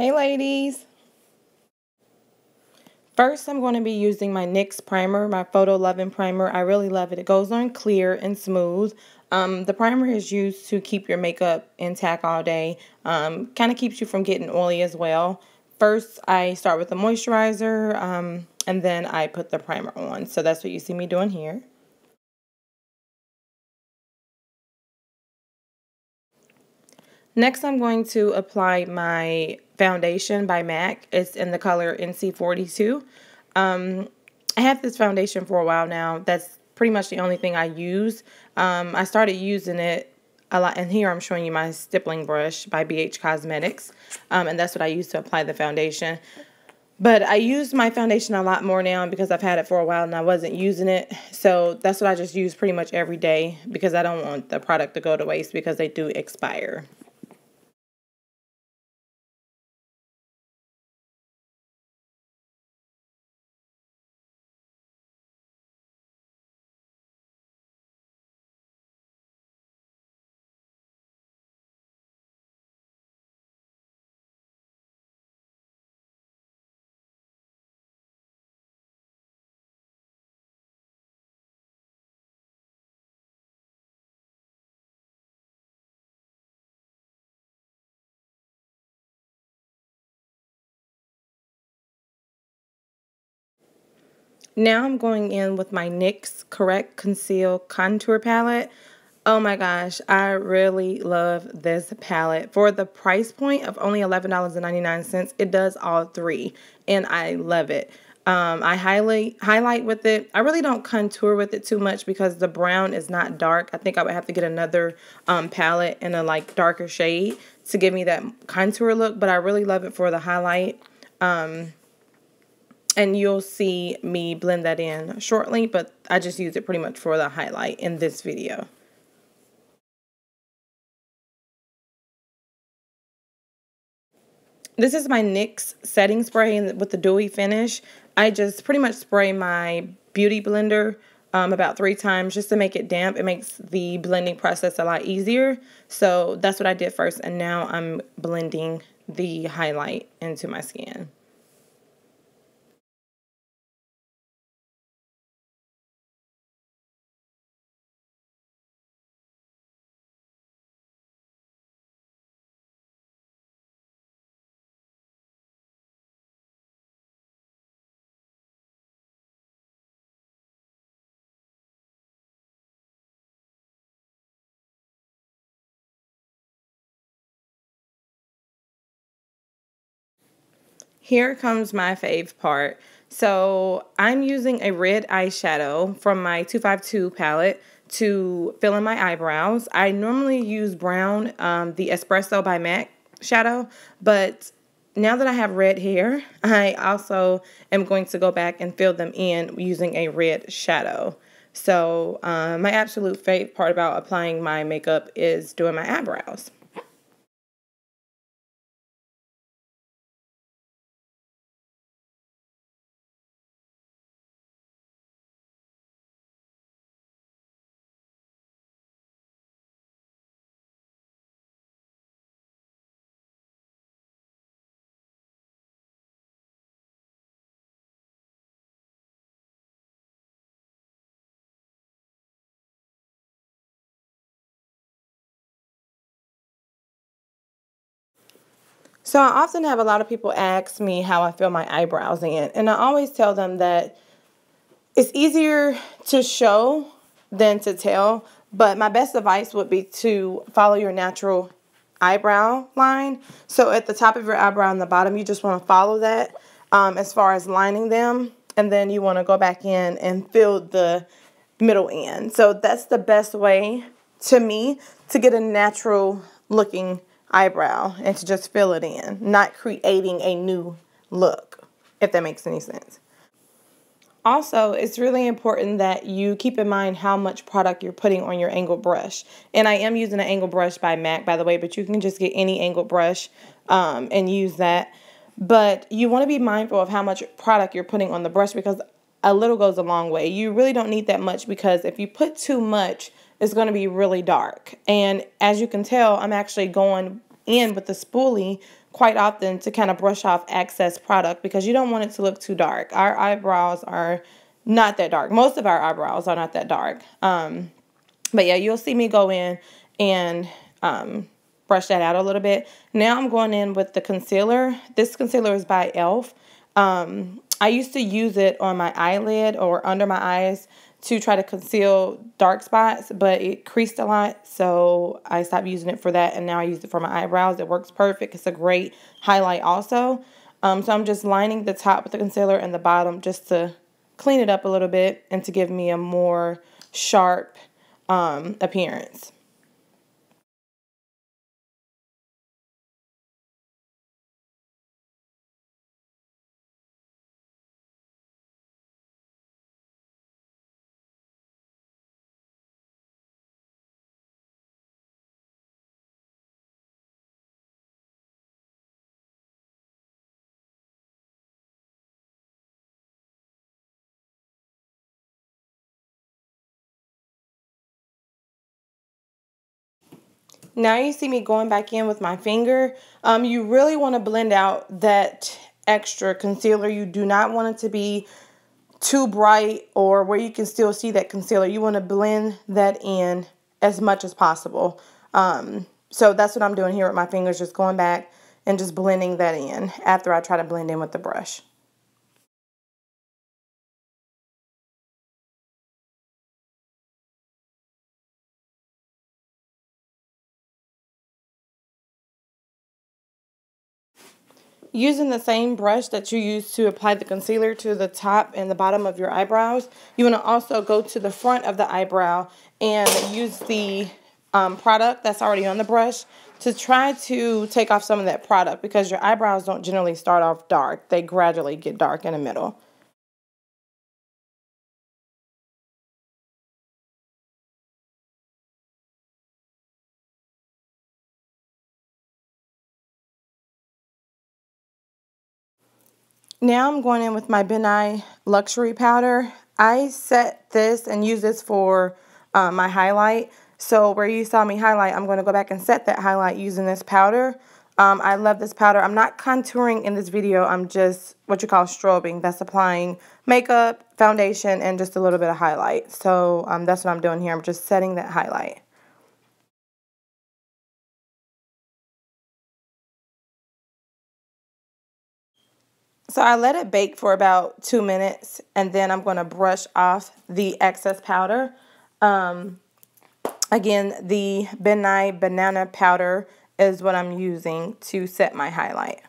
Hey ladies! First I'm going to be using my NYX primer, my Photo Lovin' primer. I really love it. It goes on clear and smooth. The primer is used to keep your makeup intact all day. Kind of keeps you from getting oily as well. First I start with the moisturizer and then I put the primer on. So that's what you see me doing here. Next, I'm going to apply my foundation by MAC. It's in the color NC42. I have this foundation for a while now. That's pretty much the only thing I use. I started using it a lot, and here I'm showing you my stippling brush by BH Cosmetics, and that's what I use to apply the foundation. But I use my foundation a lot more now because I've had it for a while and I wasn't using it. So that's what I just use pretty much every day because I don't want the product to go to waste because they do expire. Now I'm going in with my NYX Correct Conceal Contour Palette. Oh my gosh, I really love this palette. For the price point of only $11.99, it does all three, and I love it. I highlight with it. I really don't contour with it too much because the brown is not dark. I think I would have to get another palette in a darker shade to give me that contour look, but I really love it for the highlight. And you'll see me blend that in shortly, but I just use it pretty much for the highlight in this video. This is my NYX setting spray with the dewy finish. I just pretty much spray my beauty blender about 3 times just to make it damp. It makes the blending process a lot easier. So that's what I did first, and now I'm blending the highlight into my skin. Here comes my fave part. So I'm using a red eyeshadow from my 252 palette to fill in my eyebrows. I normally use brown, the Espresso by MAC shadow, but now that I have red hair, I also am going to go back and fill them in using a red shadow. So my absolute fave part about applying my makeup is doing my eyebrows. So I often have a lot of people ask me how I fill my eyebrows in, and I always tell them that it's easier to show than to tell, but my best advice would be to follow your natural eyebrow line. So at the top of your eyebrow and the bottom, you just want to follow that as far as lining them, and then you want to go back in and fill the middle end. So that's the best way to me to get a natural looking eyebrow and to just fill it in, not creating a new look, if that makes any sense. Also, it's really important that you keep in mind how much product you're putting on your angled brush. And I am using an angled brush by MAC, by the way, but you can just get any angled brush and use that. But you want to be mindful of how much product you're putting on the brush because a little goes a long way. You really don't need that much because if you put too much, it's going to be really dark. And as you can tell, I'm actually going in with the spoolie quite often to kind of brush off excess product because you don't want it to look too dark. Our eyebrows are not that dark. Most of our eyebrows are not that dark. But yeah, you'll see me go in and brush that out a little bit. Now I'm going in with the concealer. This concealer is by e.l.f. I used to use it on my eyelid or under my eyes to try to conceal dark spots, but it creased a lot, so I stopped using it for that, and now I use it for my eyebrows. It works perfect. It's a great highlight also. So I'm just lining the top with the concealer and the bottom just to clean it up a little bit and to give me a more sharp appearance. Now you see me going back in with my finger. You really want to blend out that extra concealer. You do not want it to be too bright or where you can still see that concealer. You want to blend that in as much as possible. So that's what I'm doing here with my fingers, just going back and just blending that in after I try to blend in with the brush. Using the same brush that you use to apply the concealer to the top and the bottom of your eyebrows, you want to also go to the front of the eyebrow and use the product that's already on the brush to try to take off some of that product because your eyebrows don't generally start off dark. They gradually get dark in the middle. Now I'm going in with my Ben Nye Luxury Powder. I set this and use this for my highlight. So where you saw me highlight, I'm going to go back and set that highlight using this powder. I love this powder. I'm not contouring in this video. I'm just what you call strobing. That's applying makeup, foundation, and just a little bit of highlight. So that's what I'm doing here. I'm just setting that highlight. So I let it bake for about 2 minutes, and then I'm going to brush off the excess powder. Again, the Ben Nye Banana Powder is what I'm using to set my highlight.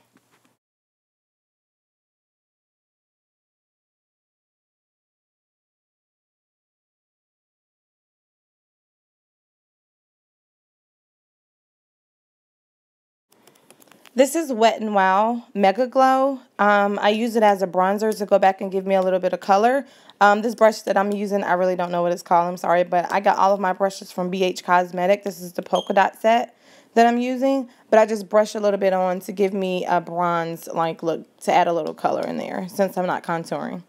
This is Wet n Wild Mega Glow. I use it as a bronzer to go back and give me a little bit of color. This brush that I'm using, I really don't know what it's called. I'm sorry, but I got all of my brushes from BH Cosmetic. This is the polka dot set that I'm using, but I just brush a little bit on to give me a bronze-like look, to add a little color in there since I'm not contouring.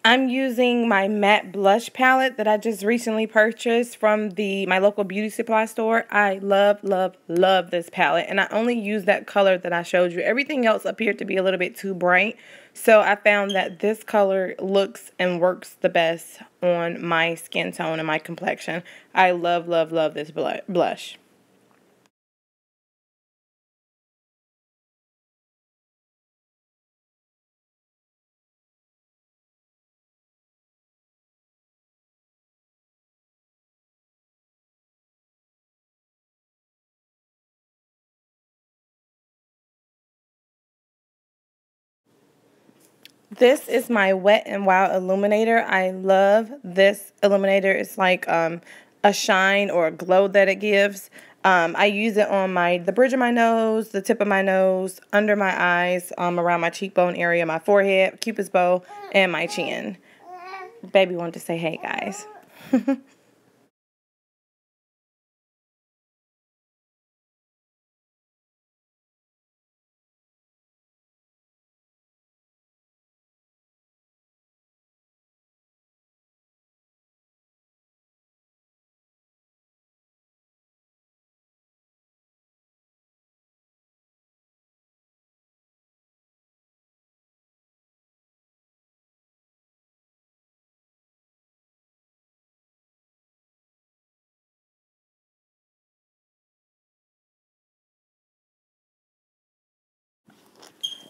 I'm using my matte blush palette that I just recently purchased from my local beauty supply store. I love, love, love this palette, and I only use that color that I showed you. Everything else appeared to be a little bit too bright, so I found that this color looks and works the best on my skin tone and my complexion. I love, love, love this blush. This is my Wet n Wild illuminator. I love this illuminator. It's like a shine or a glow that it gives. I use it on the bridge of my nose, the tip of my nose, under my eyes, around my cheekbone area, my forehead, cupid's bow, and my chin. Baby wanted to say hey, guys.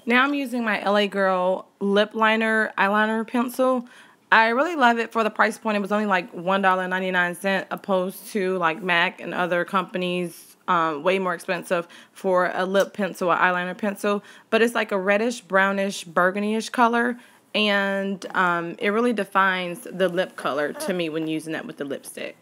Now I'm using my LA Girl lip liner eyeliner pencil. I really love it for the price point. It was only like $1.99 opposed to like MAC and other companies, way more expensive for a lip pencil or eyeliner pencil. But it's like a reddish, brownish, burgundy-ish color. And it really defines the lip color to me when using that with the lipstick.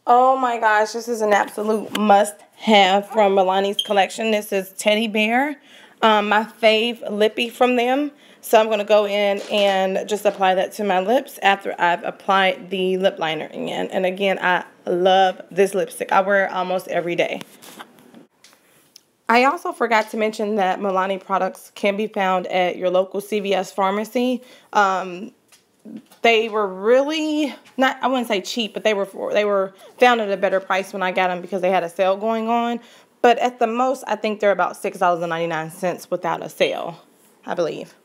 Oh my gosh, this is an absolute must-have from Milani's collection. This is Teddy Bear, my fave lippy from them. So I'm going to go in and just apply that to my lips after I've applied the lip liner again. And again, I love this lipstick. I wear it almost every day. I also forgot to mention that Milani products can be found at your local CVS pharmacy. They were really not, I wouldn't say cheap, but they were found at a better price when I got them because they had a sale going on. But at the most, I think they're about $6.99 without a sale, I believe.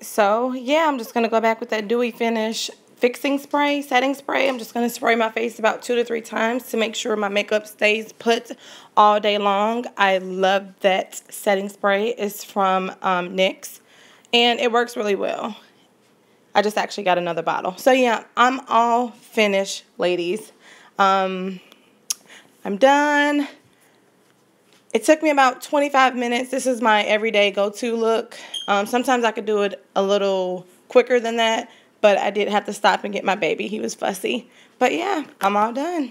So, yeah, I'm just going to go back with that Dewy Finish fixing spray, setting spray. I'm just going to spray my face about 2 to 3 times to make sure my makeup stays put all day long. I love that setting spray. It's from NYX, and it works really well. I just actually got another bottle. So, yeah, I'm all finished, ladies. I'm done. It took me about 25 minutes. This is my everyday go-to look. Sometimes I could do it a little quicker than that, but I did have to stop and get my baby. He was fussy. But yeah, I'm all done.